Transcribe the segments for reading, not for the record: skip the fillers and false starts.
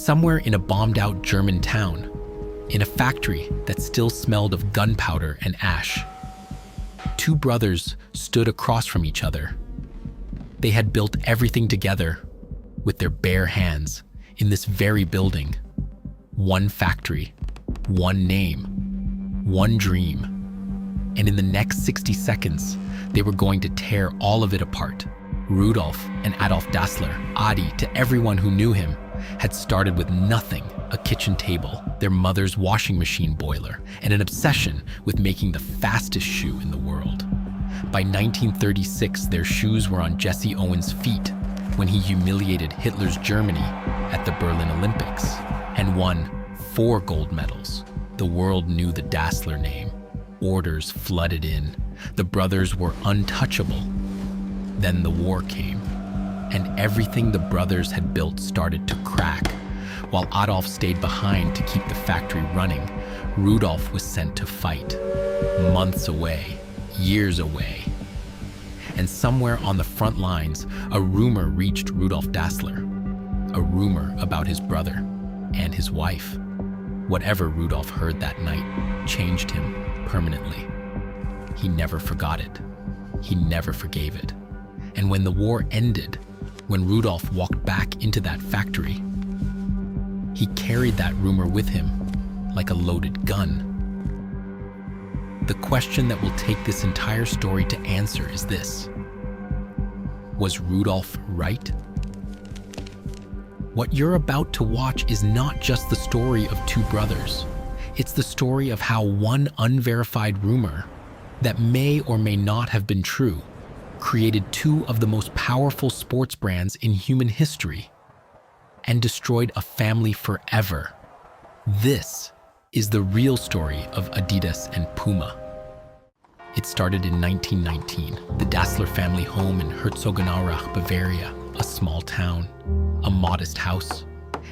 somewhere in a bombed-out German town, in a factory that still smelled of gunpowder and ash. Two brothers stood across from each other. They had built everything together with their bare hands in this very building. One factory, one name, one dream. And in the next 60 seconds, they were going to tear all of it apart. Rudolf and Adolf Dassler, Adi to everyone who knew him, had started with nothing, a kitchen table, their mother's washing machine boiler, and an obsession with making the fastest shoe in the world. By 1936, their shoes were on Jesse Owens' feet when he humiliated Hitler's Germany at the Berlin Olympics and won 4 gold medals. The world knew the Dassler name. Orders flooded in. The brothers were untouchable. Then the war came, and everything the brothers had built started to crack. While Adolf stayed behind to keep the factory running, Rudolf was sent to fight. Months away, years away. And somewhere on the front lines, a rumor reached Rudolf Dassler. A rumor about his brother and his wife. Whatever Rudolf heard that night changed him permanently. He never forgot it. He never forgave it. And when the war ended, when Rudolf walked back into that factory, he carried that rumor with him like a loaded gun. The question that will take this entire story to answer is this: was Rudolf right? What you're about to watch is not just the story of two brothers. It's the story of how one unverified rumor that may or may not have been true created two of the most powerful sports brands in human history and destroyed a family forever. This is the real story of Adidas and Puma. It started in 1919, the Dassler family home in Herzogenaurach, Bavaria, a small town, a modest house,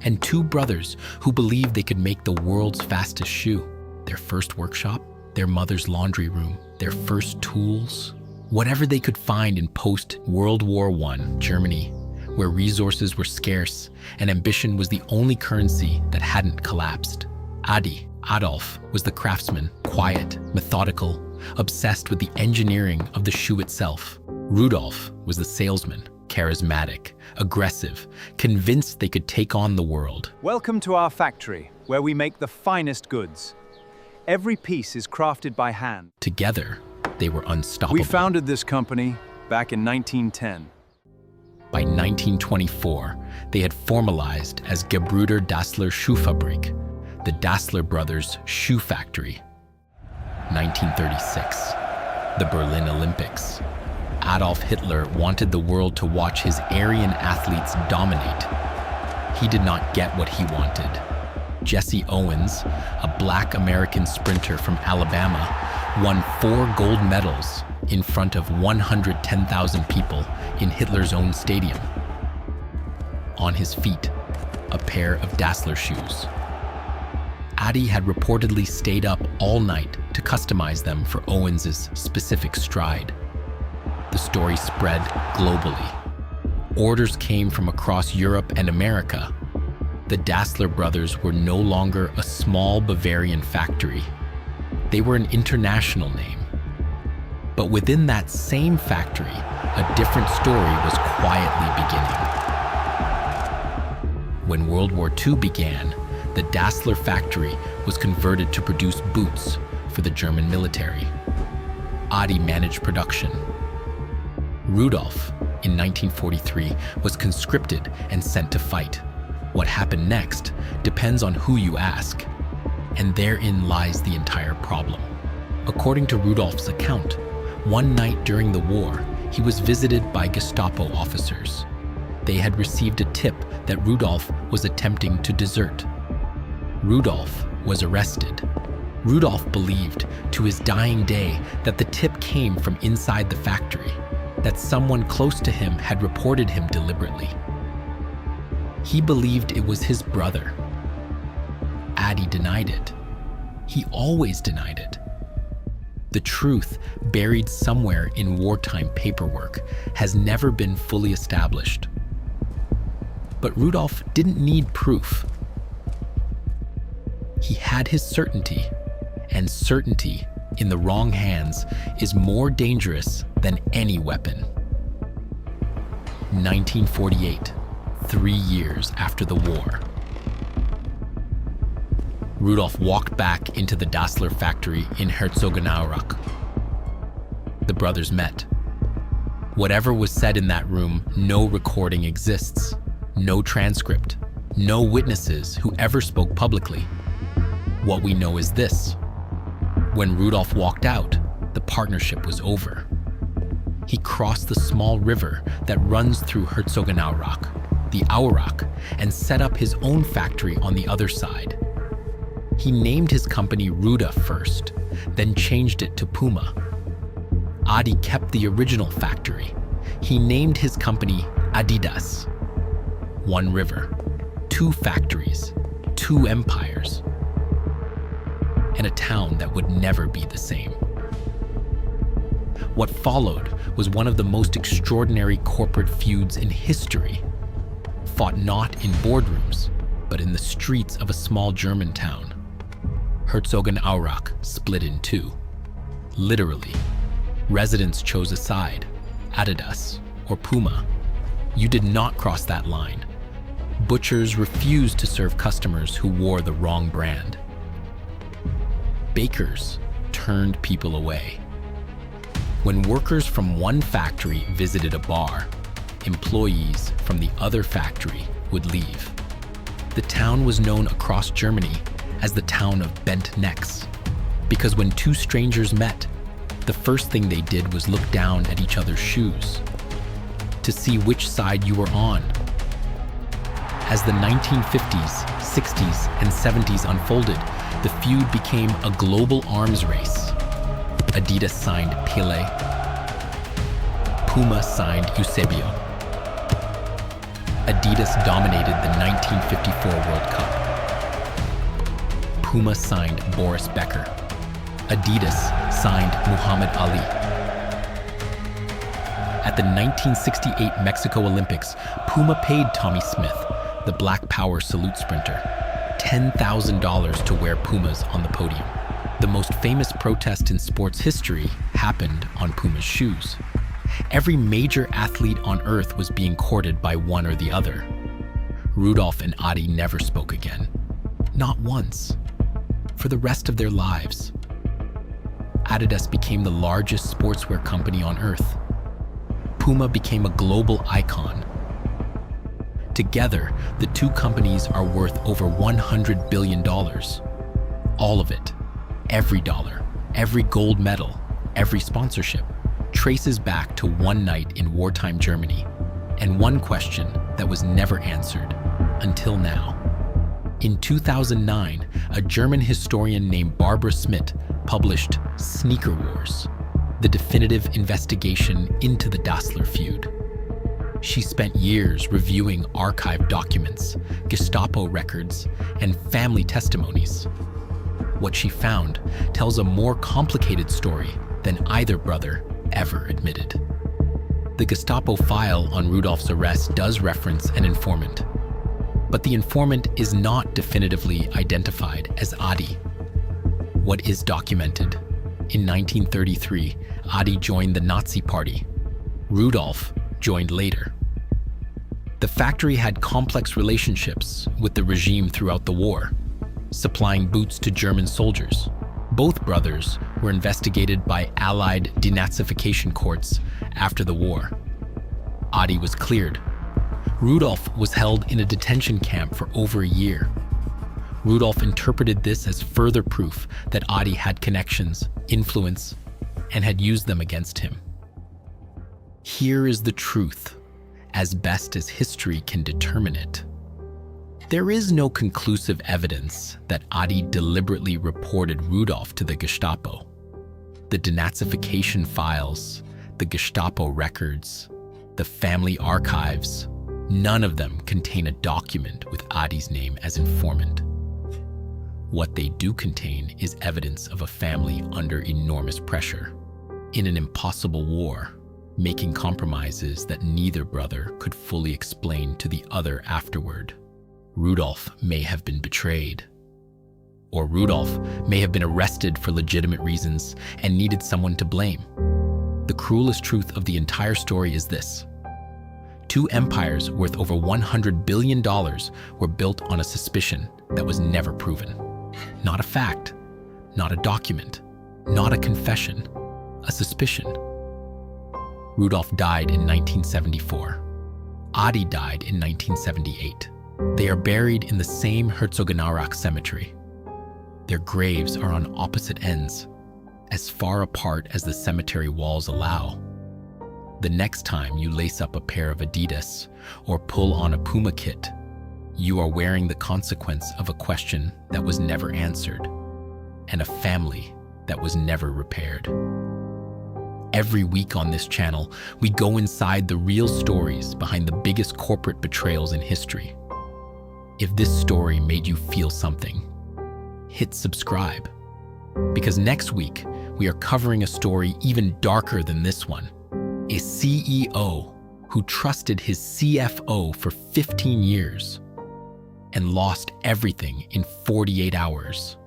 and two brothers who believed they could make the world's fastest shoe. Their first workshop, their mother's laundry room, their first tools, whatever they could find in post-World War I Germany, where resources were scarce and ambition was the only currency that hadn't collapsed. Adolf, was the craftsman, quiet, methodical, obsessed with the engineering of the shoe itself. Rudolf was the salesman, charismatic, aggressive, convinced they could take on the world. Welcome to our factory, where we make the finest goods. Every piece is crafted by hand. Together, they were unstoppable. We founded this company back in 1910. By 1924, they had formalized as Gebrüder Dassler Schuhfabrik, the Dassler brothers' shoe factory. 1936, the Berlin Olympics. Adolf Hitler wanted the world to watch his Aryan athletes dominate. He did not get what he wanted. Jesse Owens, a black American sprinter from Alabama, won 4 gold medals in front of 110,000 people in Hitler's own stadium. On his feet, a pair of Dassler shoes. Adi had reportedly stayed up all night to customize them for Owens's specific stride. The story spread globally. Orders came from across Europe and America. The Dassler brothers were no longer a small Bavarian factory. They were an international name. But within that same factory, a different story was quietly beginning. When World War II began, the Dassler factory was converted to produce boots for the German military. Adi managed production. Rudolf, in 1943, was conscripted and sent to fight. What happened next depends on who you ask, and therein lies the entire problem. According to Rudolf's account, one night during the war, he was visited by Gestapo officers. They had received a tip that Rudolf was attempting to desert. Rudolf was arrested. Rudolf believed to his dying day that the tip came from inside the factory, that someone close to him had reported him deliberately. He believed it was his brother. Adi denied it. He always denied it. The truth, buried somewhere in wartime paperwork, has never been fully established. But Rudolf didn't need proof. He had his certainty, and certainty in the wrong hands is more dangerous than any weapon. 1948, 3 years after the war. Rudolf walked back into the Dassler factory in Herzogenaurach. The brothers met. Whatever was said in that room, no recording exists, no transcript, no witnesses who ever spoke publicly. What we know is this: when Rudolf walked out, the partnership was over. He crossed the small river that runs through Herzogenaurach, the Aurach, and set up his own factory on the other side. He named his company Ruda first, then changed it to Puma. Adi kept the original factory. He named his company Adidas. One river, two factories, two empires, and a town that would never be the same. What followed was one of the most extraordinary corporate feuds in history, fought not in boardrooms, but in the streets of a small German town. Herzogenaurach split in two. Literally, residents chose a side, Adidas or Puma. You did not cross that line. Butchers refused to serve customers who wore the wrong brand. Bakers turned people away. When workers from one factory visited a bar, employees from the other factory would leave. The town was known across Germany as the town of bent necks, because when two strangers met, the first thing they did was look down at each other's shoes to see which side you were on. As the 1950s, 60s, and 70s unfolded, the feud became a global arms race. Adidas signed Pele. Puma signed Eusebio. Adidas dominated the 1954 World Cup. Puma signed Boris Becker. Adidas signed Muhammad Ali. At the 1968 Mexico Olympics, Puma paid Tommy Smith, the Black Power salute sprinter, $10,000 to wear Pumas on the podium. The most famous protest in sports history happened on Puma's shoes. Every major athlete on earth was being courted by one or the other. Rudolf and Adi never spoke again. Not once. For the rest of their lives. Adidas became the largest sportswear company on earth. Puma became a global icon. Together, the two companies are worth over $100 billion. All of it, every dollar, every gold medal, every sponsorship, traces back to one night in wartime Germany, and one question that was never answered, until now. In 2009, a German historian named Barbara Schmidt published Sneaker Wars, the definitive investigation into the Dassler feud. She spent years reviewing archived documents, Gestapo records, and family testimonies. What she found tells a more complicated story than either brother ever admitted. The Gestapo file on Rudolf's arrest does reference an informant, but the informant is not definitively identified as Adi. What is documented? In 1933, Adi joined the Nazi Party. Rudolf joined later. The factory had complex relationships with the regime throughout the war, supplying boots to German soldiers. Both brothers were investigated by Allied denazification courts after the war. Adi was cleared. Rudolf was held in a detention camp for over a year. Rudolf interpreted this as further proof that Adi had connections, influence, and had used them against him. Here is the truth, as best as history can determine it. There is no conclusive evidence that Adi deliberately reported Rudolf to the Gestapo. The denazification files, the Gestapo records, the family archives, none of them contain a document with Adi's name as informant. What they do contain is evidence of a family under enormous pressure, in an impossible war, making compromises that neither brother could fully explain to the other afterward. Rudolf may have been betrayed, Or Rudolf may have been arrested for legitimate reasons and needed someone to blame. The cruelest truth of the entire story is this: two empires worth over $100 billion were built on a suspicion that was never proven. Not a fact, not a document, not a confession, a suspicion. Rudolf died in 1974. Adi died in 1978. They are buried in the same Herzogenaurach cemetery. Their graves are on opposite ends, as far apart as the cemetery walls allow. The next time you lace up a pair of Adidas or pull on a Puma kit, you are wearing the consequence of a question that was never answered and a family that was never repaired. Every week on this channel, we go inside the real stories behind the biggest corporate betrayals in history. If this story made you feel something, hit subscribe. Because next week, we are covering a story even darker than this one. A CEO who trusted his CFO for 15 years and lost everything in 48 hours.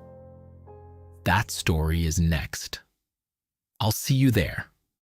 That story is next. I'll see you there.